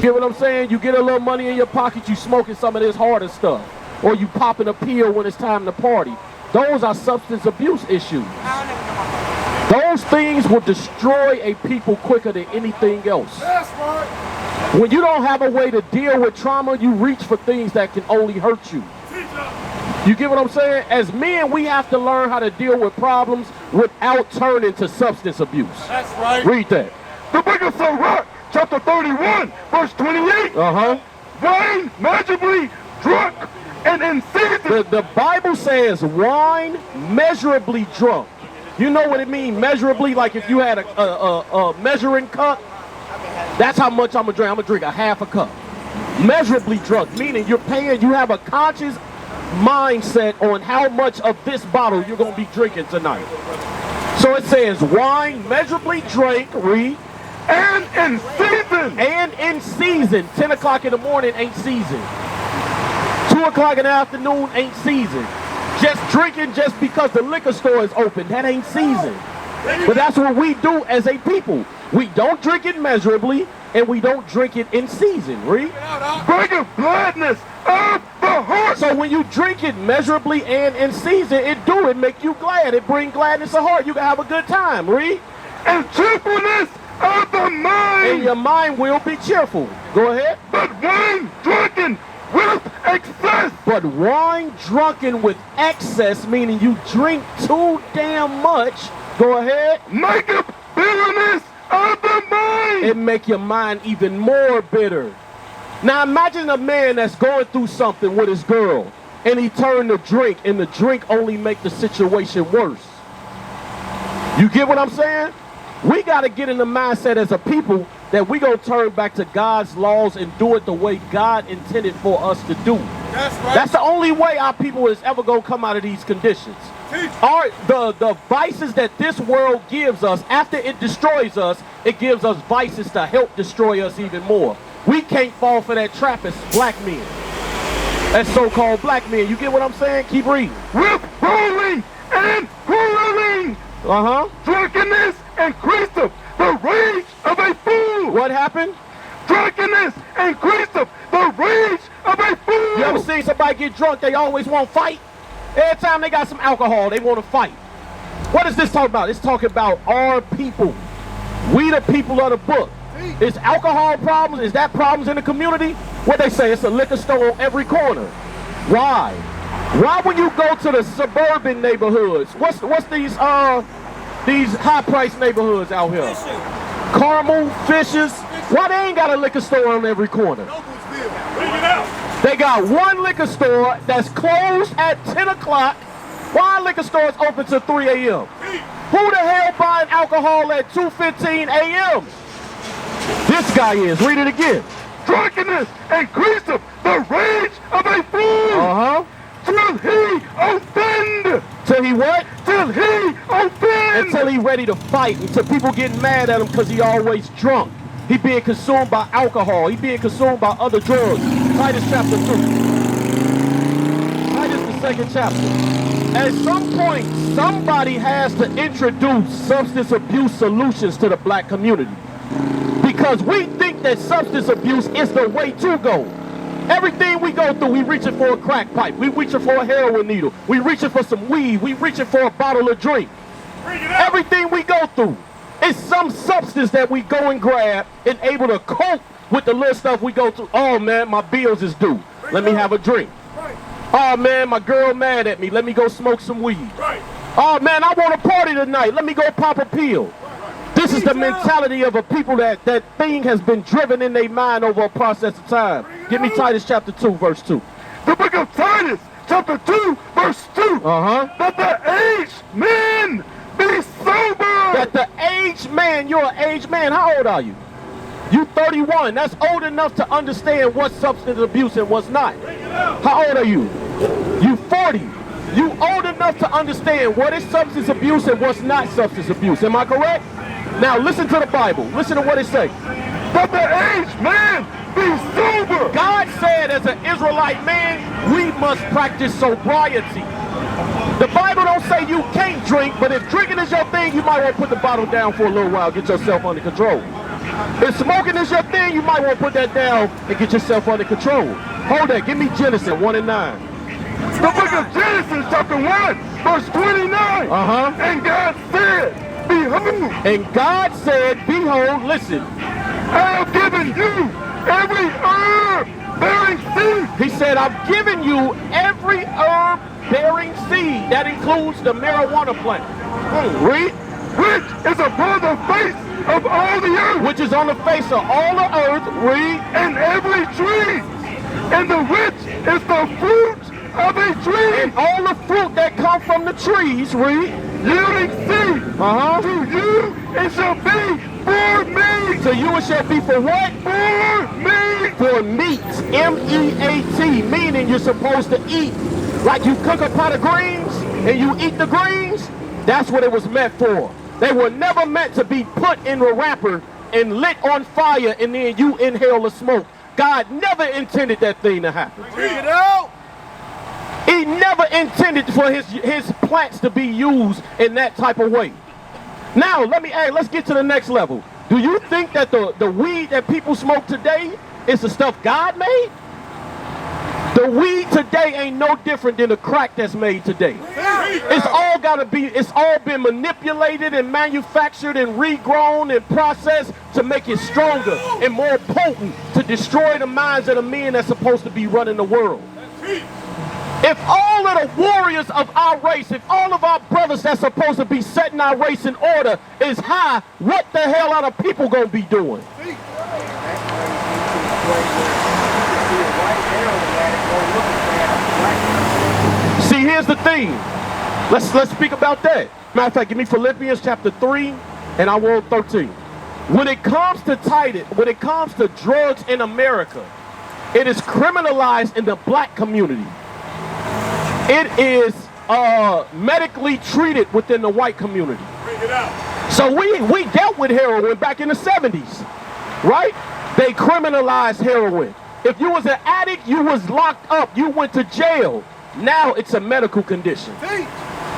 Get what I'm saying? You get a little money in your pocket, you smoking some of this harder stuff. Or you popping a pill when it's time to party. Those are substance abuse issues. Those things will destroy a people quicker than anything else. That's right. When you don't have a way to deal with trauma, you reach for things that can only hurt you. You get what I'm saying? As men, we have to learn how to deal with problems without turning to substance abuse. That's right. Read that. The book of Sirach, chapter 31, verse 28. Wine measurably drunk and in season. The Bible says wine measurably drunk. You know what it means, measurably? Like if you had a measuring cup, that's how much I'm gonna drink. I'm gonna drink a half a cup. Measurably drunk, meaning you have a conscious mindset on how much of this bottle you're gonna be drinking tonight. So it says wine measurably drink, read, and in season. And in season. 10 o'clock in the morning ain't season. 2 o'clock in the afternoon ain't season. Just drinking just because the liquor store is open, that ain't season. But that's what we do as a people. We don't drink it measurably, and we don't drink it in season. Read. Bringeth gladness of the heart. So when you drink it measurably and in season, it make you glad. It bring gladness of heart. You can have a good time. Read. And cheerfulness of the mind. And your mind will be cheerful. Go ahead. But wine drunken with excess. But wine drunken with excess, meaning you drink too damn much. Go ahead. Maketh bitterness of the mind. It make your mind even more bitter. Now imagine a man that's going through something with his girl, and he turned to drink, and the drink only make the situation worse. You get what I'm saying? We got to get in the mindset as a people that we gonna turn back to God's laws and do it the way God intended for us to do. That's right. That's the only way our people is ever gonna come out of these conditions. The vices that this world gives us, after it destroys us, it gives us vices to help destroy us even more. We can't fall for that trap as black men. As so-called black men. You get what I'm saying? Keep reading. With rolling and quarreling. Drunkenness increaseth the rage of a fool. What happened? Drunkenness increaseth the rage of a fool. You ever seen somebody get drunk, they always want to fight? Every time they got some alcohol, they want to fight. What is this talking about? It's talking about our people. We the people of the book. Is alcohol problems? Is that problems in the community? What they say, it's a liquor store on every corner. Why? Why when you go to the suburban neighborhoods? What's these high-priced neighborhoods out here? Carmel, Fishers. Why they ain't got a liquor store on every corner? They got one liquor store that's closed at 10 o'clock. Why liquor stores open till 3 a.m.? Who the hell buying alcohol at 2:15 a.m.? This guy is. Read it again. Drunkenness increaseth the rage of a fool. Till he offend. Till he what? Till he offend. Until he ready to fight. Until people get mad at him because he always drunk. He being consumed by alcohol. He being consumed by other drugs. Titus chapter 2. Titus the 2nd chapter. At some point, somebody has to introduce substance abuse solutions to the black community. Because we think that substance abuse is the way to go. Everything we go through, we reaching for a crack pipe. We reaching for a heroin needle. We reaching for some weed. We reaching for a bottle of drink. Everything we go through is some substance that we go and grab and able to cope with the little stuff we go through. Oh man, my bills is due. Let me have a drink. Oh man, my girl mad at me. Let me go smoke some weed. Oh man, I want to party tonight. Let me go pop a pill. This is the mentality of a people that thing has been driven in their mind over a process of time. Give me Titus chapter 2, verse 2. The book of Titus, chapter 2, verse 2. That the aged man be sober. That the aged man, you're an aged man. How old are you? You 31. That's old enough to understand what's substance abuse and what's not. How old are you? You 40. You old enough to understand what is substance abuse and what's not substance abuse. Am I correct? Now listen to the Bible. Listen to what it says. That the aged man be sober. God said as an Israelite man, we must practice sobriety. The Bible don't say you can't drink, but if drinking is your thing, you might want to put the bottle down for a little while, get yourself under control. If smoking is your thing, you might want to put that down and get yourself under control. Hold that. Give me Genesis 1 and 9. The book of Genesis, chapter 1, verse 29. And God said, behold. And God said, behold, listen. I have given you every herb bearing seed. He said, I've given you every herb bearing seed. That includes the marijuana plant. Read. Which is upon the face of all the earth. Which is on the face of all the earth. Read. And every tree. And the which is the fruit of a tree. And all the fruit that come from the trees. Read. Yielding seed. To you it shall be for meat. To you it shall be for what? For meat. For meat. M-E-A-T. Meaning you're supposed to eat. Like you cook a pot of greens and you eat the greens. That's what it was meant for. They were never meant to be put in a wrapper and lit on fire and then you inhale the smoke. God never intended that thing to happen. Bring it out. He never intended for his plants to be used in that type of way. Now, let's get to the next level. Do you think that the weed that people smoke today is the stuff God made? The weed today ain't no different than the crack that's made today. It's all been manipulated and manufactured and regrown and processed to make it stronger and more potent to destroy the minds of the men that's supposed to be running the world. If all of the warriors of our race, if all of our brothers that's supposed to be setting our race in order is high, what the hell are the people gonna be doing? See, here's the thing. Let's speak about that. Matter of fact, give me Philippians chapter 3 and I want 13. When it comes to drugs in America, it is criminalized in the black community. It is medically treated within the white community. Bring it out. So we dealt with heroin back in the 70s, right? They criminalized heroin. If you was an addict, you was locked up. You went to jail. Now it's a medical condition.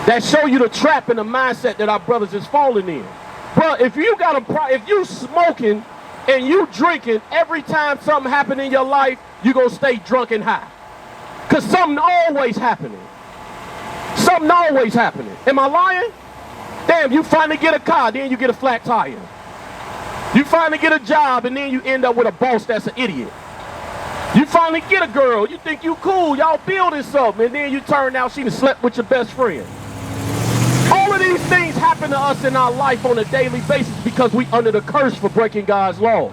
That show you the trap and the mindset that our brothers is falling in. Bro, if you smoking and you drinking, every time something happen in your life, you gonna stay drunk and high. Cause something always happening. Something always happening. Am I lying? Damn, you finally get a car, then you get a flat tire. You finally get a job, and then you end up with a boss that's an idiot. You finally get a girl, you think you cool, y'all building something, and then you turn out she done slept with your best friend. All of these things happen to us in our life on a daily basis because we under the curse for breaking God's laws.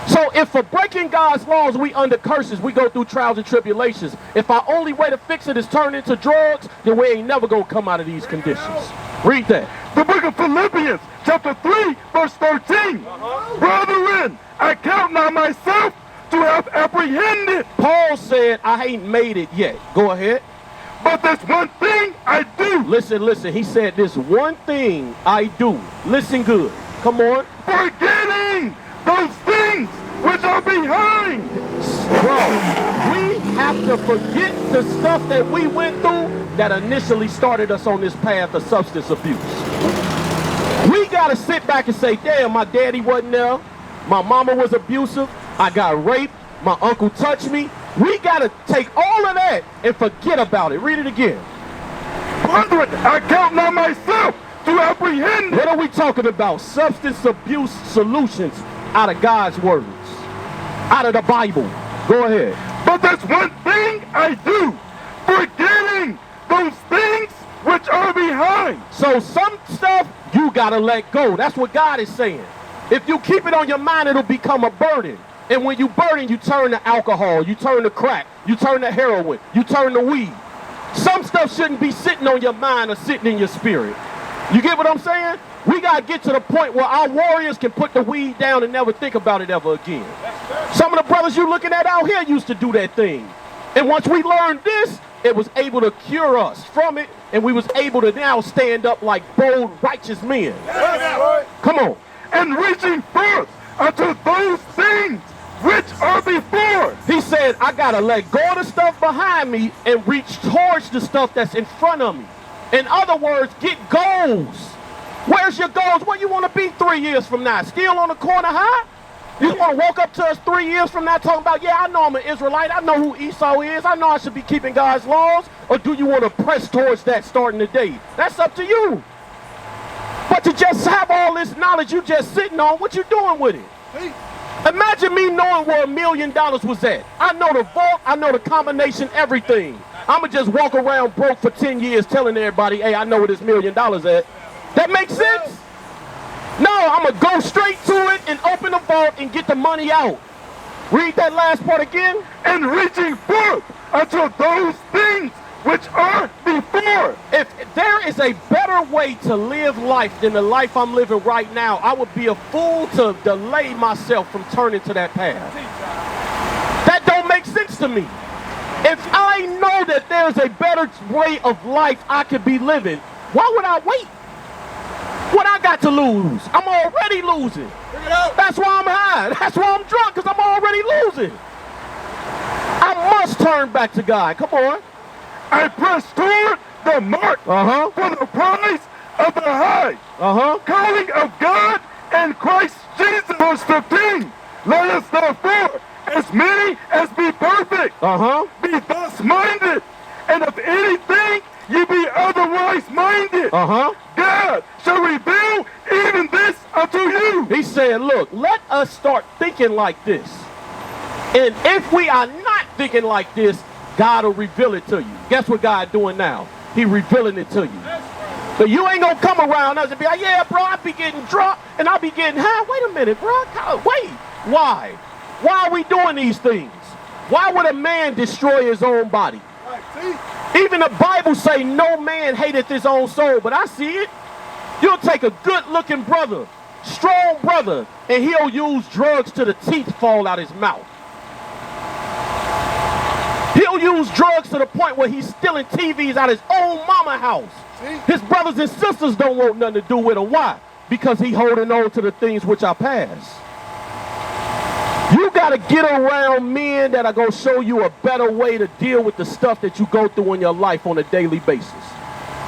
So if for breaking God's laws we under curses, we go through trials and tribulations. If our only way to fix it is turn into drugs, then we ain't never gonna come out of these conditions. Read that. The book of Philippians, chapter 3, verse 13. Brethren, I count not myself to have apprehended. Paul said, I ain't made it yet. Go ahead. But this one thing I do. Listen. He said, this one thing I do. Listen good. Come on. Forgetting those things which are behind. Bro, we have to forget the stuff that we went through that initially started us on this path of substance abuse. We got to sit back and say, damn, my daddy wasn't there. My mama was abusive. I got raped. My uncle touched me. We got to take all of that and forget about it. Read it again. Brethren, I count not myself to apprehend. What are we talking about? Substance abuse solutions out of God's words, out of the Bible. Go ahead. But that's one thing I do, forgetting those things which are behind. So some stuff you got to let go. That's what God is saying. If you keep it on your mind, it'll become a burden. And when you burden, you turn to alcohol, you turn to crack, you turn to heroin, you turn to weed. Some stuff shouldn't be sitting on your mind or sitting in your spirit. You get what I'm saying? We got to get to the point where our warriors can put the weed down and never think about it ever again. Some of the brothers you looking at out here used to do that thing. And once we learned this, it was able to cure us from it, and we was able to now stand up like bold, righteous men. Come on. And reaching forth unto those things which are before. He said, I got to let go of the stuff behind me and reach towards the stuff that's in front of me. In other words, get goals. Where's your goals? Where you want to be 3 years from now? Still on the corner high? You want to walk up to us 3 years from now talking about, yeah, I know I'm an Israelite. I know who Esau is. I know I should be keeping God's laws. Or do you want to press towards that starting today? That's up to you. But to just have all this knowledge you just sitting on, what you doing with it? Imagine me knowing where $1 million was at. I know the vault. I know the combination, everything. I'm going to just walk around broke for 10 years telling everybody, hey, I know where this $1 million at. That makes sense? No, I'm going to go straight to it and open the vault and get the money out. Read that last part again. And reaching forth unto those things which are before. If there is a better way to live life than the life I'm living right now, I would be a fool to delay myself from turning to that path. That don't make sense to me. If I know that there's a better way of life I could be living, why would I wait? What I got to lose? I'm already losing. That's why I'm high. That's why I'm drunk, because I'm already losing. I must turn back to God. Come on. I press toward the mark for the prize of the high calling of God and Christ Jesus. Verse 15. Let us therefore, as many as be perfect, be thus minded, and if anything ye be otherwise minded, God shall reveal even this unto you. He said, look, let us start thinking like this. And if we are not thinking like this, God will reveal it to you. Guess what God doing now? He revealing it to you. So you ain't gonna come around us and be like, yeah, bro, I be getting drunk and I be getting high. Wait a minute, bro. Wait. Why? Why are we doing these things? Why would a man destroy his own body? Even the Bible say no man hateth his own soul, but I see it. You'll take a good-looking brother, strong brother, and he'll use drugs till the teeth fall out his mouth. He'll use drugs to the point where he's stealing TVs out his own mama house. His brothers and sisters don't want nothing to do with him. Why? Because he holding on to the things which are past. You got to get around men that are going to show you a better way to deal with the stuff that you go through in your life on a daily basis.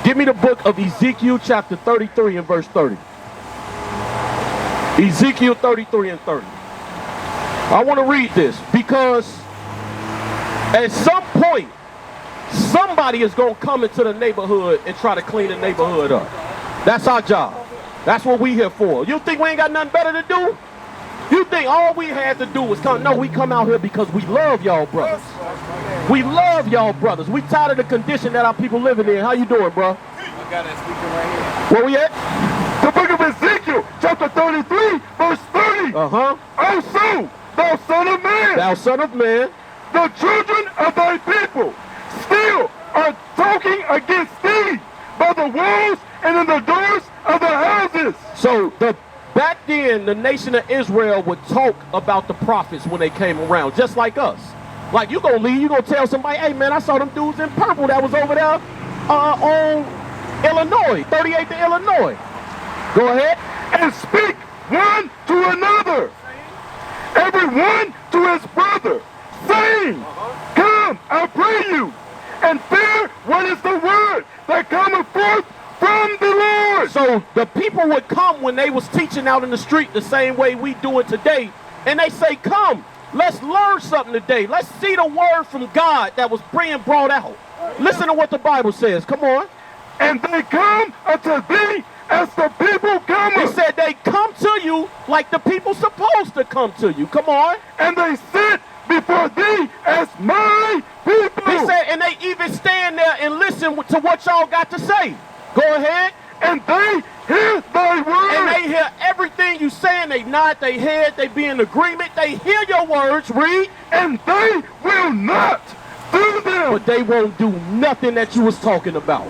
Give me the book of Ezekiel chapter 33 and verse 30. Ezekiel 33 and 30. I want to read this because at some point, somebody is going to come into the neighborhood and try to clean the neighborhood up. That's our job. That's what we here for. You think we ain't got nothing better to do? You think all we had to do was come? No, we come out here because we love y'all brothers. We love y'all brothers. We tired of the condition that our people living in. How you doing, bro? I got that speaker right here. Where we at? The book of Ezekiel, chapter 33, verse 30. Also, thou son of man. Thou son of man. The children of thy people still are talking against thee by the walls and in the doors of the houses. So back then, the nation of Israel would talk about the prophets when they came around, just like us. Like, you gonna leave, you gonna tell somebody, hey man, I saw them dudes in purple that was over there on Illinois, 38th to Illinois. Go ahead. And speak one to another, every one to his brother, saying, come, I pray you, and fear what is the word that cometh forth from the Lord. So the people would come when they was teaching out in the street the same way we do it today, and they say, come, let's learn something today. Let's see the word from God that was being brought out. Listen to what the Bible says. Come on. And they come unto thee as the people come. He said they come to you like the people supposed to come to you. Come on. And they sit before thee as my people. He said, and they even stand there and listen to what y'all got to say. Go ahead. And they hear thy word. And they hear everything you saying. They nod their head. They be in agreement. They hear your words. Read. And they will not do them. But they won't do nothing that you was talking about.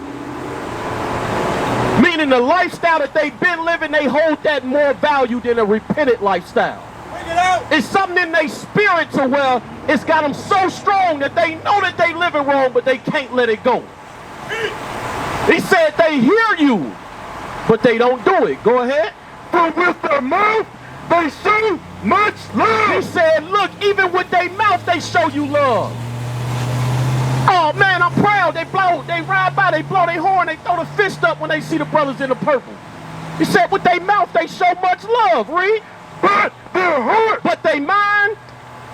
Meaning the lifestyle that they've been living, they hold that more value than a repentant lifestyle. It's something in their spirit to where it's got them so strong that they know that they living wrong, but they can't let it go. He said they hear you, but they don't do it. Go ahead. For with their mouth they show much love. He said, look, even with their mouth they show you love. Oh man, I'm proud. They ride by, they blow their horn, they throw the fist up when they see the brothers in the purple. He said with their mouth they show much love, read. But their heart. But they mind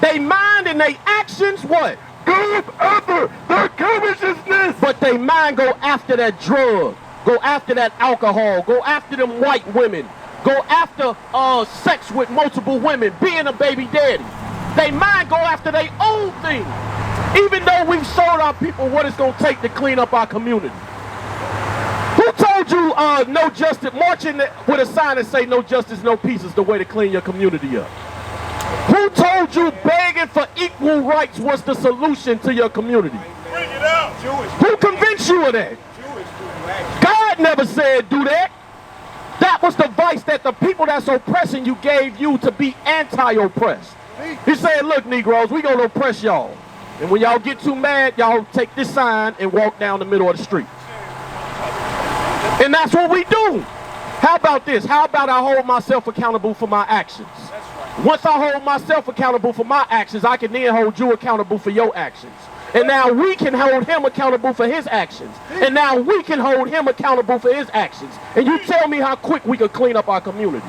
and they actions, what? Go after their covetousness. But they mind go after that drug, go after that alcohol, go after them white women, go after sex with multiple women, being a baby daddy. They mind go after their own thing. Even though we've showed our people what it's going to take to clean up our community. Who told you no justice, marching with a sign that say no justice, no peace is the way to clean your community up? Who told you begging for equal rights was the solution to your community? Bring it out. Who convinced you of that? God never said do that. That was the vice that the people that's oppressing you gave you to be anti-oppressed. He said, look, Negroes, we gonna oppress y'all. And when y'all get too mad, y'all take this sign and walk down the middle of the street. And that's what we do. How about this? How about I hold myself accountable for my actions? Once I hold myself accountable for my actions, I can then hold you accountable for your actions. And now we can hold him accountable for his actions. And now we can hold him accountable for his actions. And you tell me how quick we could clean up our communities.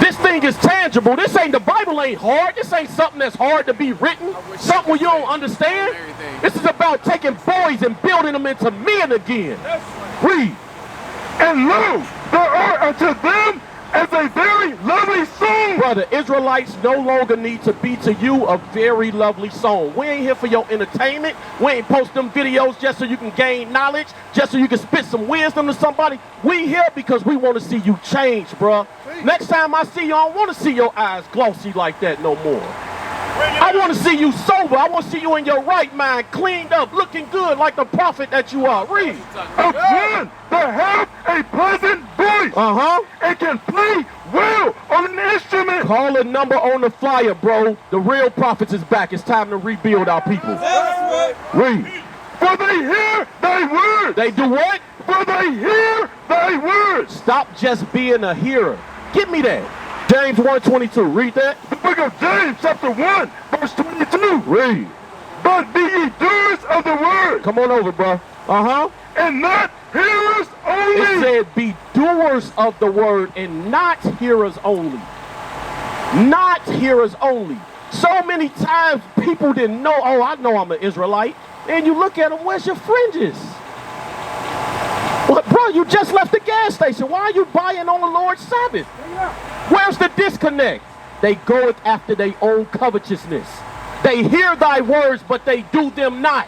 This thing is tangible. This ain't, the Bible ain't hard. This ain't something that's hard to be written. Something where you don't understand. This is about taking boys and building them into men again. Read. And lo, there are unto them as a very lovely song. Brother, Israelites no longer need to be to you a very lovely song. We ain't here for your entertainment. We ain't post them videos just so you can gain knowledge, just so you can spit some wisdom to somebody. We here because we want to see you change, bruh. Next time I see you, I don't want to see your eyes glossy like that no more. I want to see you sober. I want to see you in your right mind, cleaned up, looking good like the prophet that you are. Read. Of one that have a pleasant voice. And can play well on an instrument. Call a number on the flyer, bro. The real prophets is back. It's time to rebuild our people. Read. For they hear thy words. They do what? For they hear thy words. Stop just being a hearer. Give me that. James 1:22. Read that. The book of James, chapter 1, verse 22. Read. But be ye doers of the word. Come on over, bro. And not hearers only. It said be doers of the word and not hearers only. Not hearers only. So many times people didn't know, oh, I know I'm an Israelite. And you look at them, where's your fringes? Well, bro, you just left the gas station. Why are you buying on the Lord's Sabbath? Where's the disconnect? They go after their own covetousness. They hear thy words, but they do them not.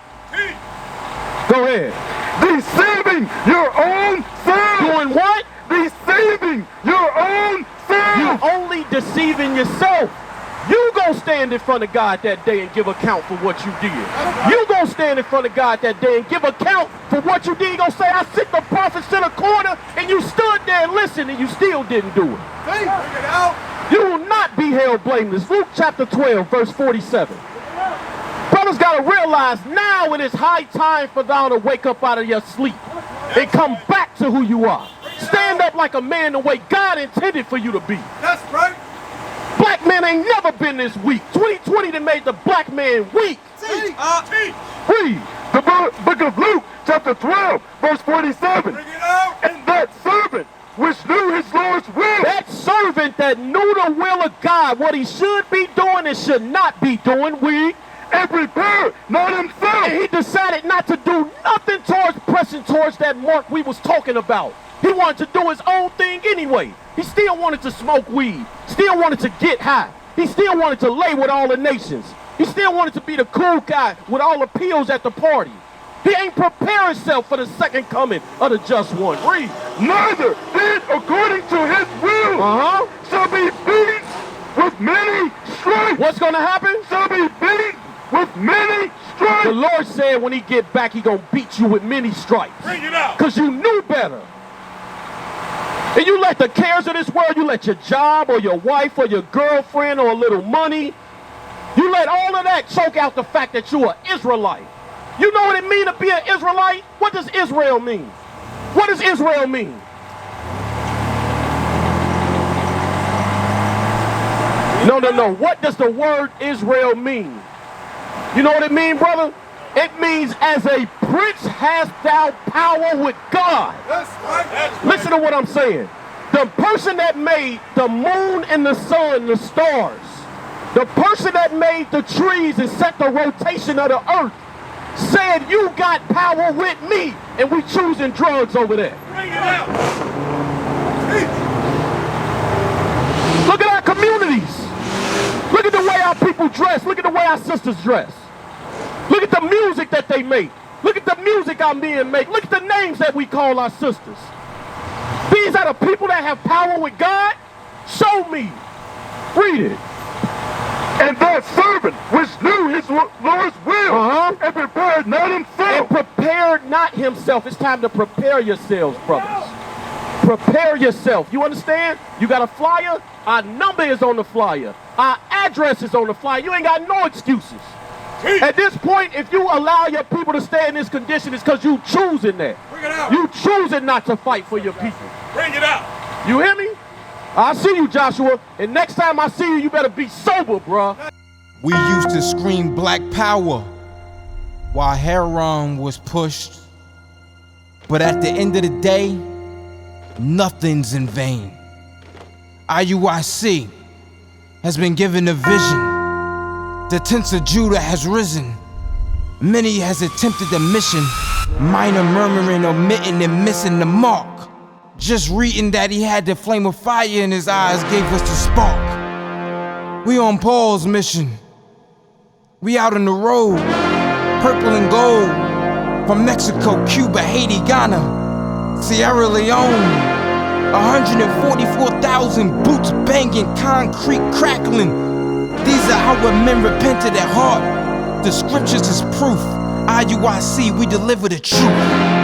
Go ahead. Deceiving your own self. Doing what? Deceiving your own self. You only deceiving yourself. You gonna stand in front of God that day and give account for what you did. You gonna stand in front of God that day and give account for what you did. You gonna say, I sent the prophets to the corner and you stood there and listened and you still didn't do it. You will not be held blameless. Luke chapter 12, verse 47. Brothers gotta realize now it is high time for thou to wake up out of your sleep and come back to who you are. Stand up like a man the way God intended for you to be. That's right. Black men ain't never been this weak. 2020 that made the black man weak. Read the book of Luke, chapter 12, verse 47. And that servant which knew his Lord's will. That servant that knew the will of God, what he should be doing and should not be doing, and prepared not himself. And he decided not to do nothing towards pressing towards that mark we was talking about. He wanted to do his own thing anyway. He still wanted to smoke weed, still wanted to get high. He still wanted to lay with all the nations. He still wanted to be the cool guy with all the pills at the party. He ain't prepared himself for the second coming of the just one. Read. Neither did according to his will shall be beaten with many stripes. What's going to happen? Shall be beaten with many stripes. The Lord said when he get back, he going to beat you with many stripes. Bring it out. Because you knew better. And you let the cares of this world, you let your job or your wife or your girlfriend or a little money, you let all of that choke out the fact that you're an Israelite. You know what it means to be an Israelite? What does Israel mean? What does Israel mean? No. What does the word Israel mean? You know what it means, brother? It means as a prince hast thou power with God. That's right. Listen to what I'm saying. The person that made the moon and the sun, the stars, the person that made the trees and set the rotation of the earth, said you got power with me, and we choosing drugs over there. Bring it out. Look at our communities. Look at the way our people dress. Look at the way our sisters dress. Look at the music that they make. Look at the music our men make. Look at the names that we call our sisters. These are the people that have power with God? Show me. Read it. And that servant which knew his Lord's will and prepared not himself. And prepared not himself. It's time to prepare yourselves, brothers. Prepare yourself. You understand? You got a flyer? Our number is on the flyer. Our address is on the flyer. You ain't got no excuses. At this point, if you allow your people to stay in this condition, it's because you choosing that. Bring it out. You choosing not to fight for your people. Bring it out. You hear me? I see you, Joshua, and next time I see you, you better be sober, bruh. We used to scream black power while heroin was pushed. But at the end of the day, nothing's in vain. IUIC has been given a vision. The tents of Judah has risen. Many has attempted the mission, minor murmuring, omitting, and missing the mark. Just reading that he had the flame of fire in his eyes gave us the spark. We on Paul's mission. We out on the road, purple and gold, from Mexico, Cuba, Haiti, Ghana, Sierra Leone. 144,000 boots banging, concrete crackling. These are our men repented at heart. The scriptures is proof. IUIC, we deliver the truth.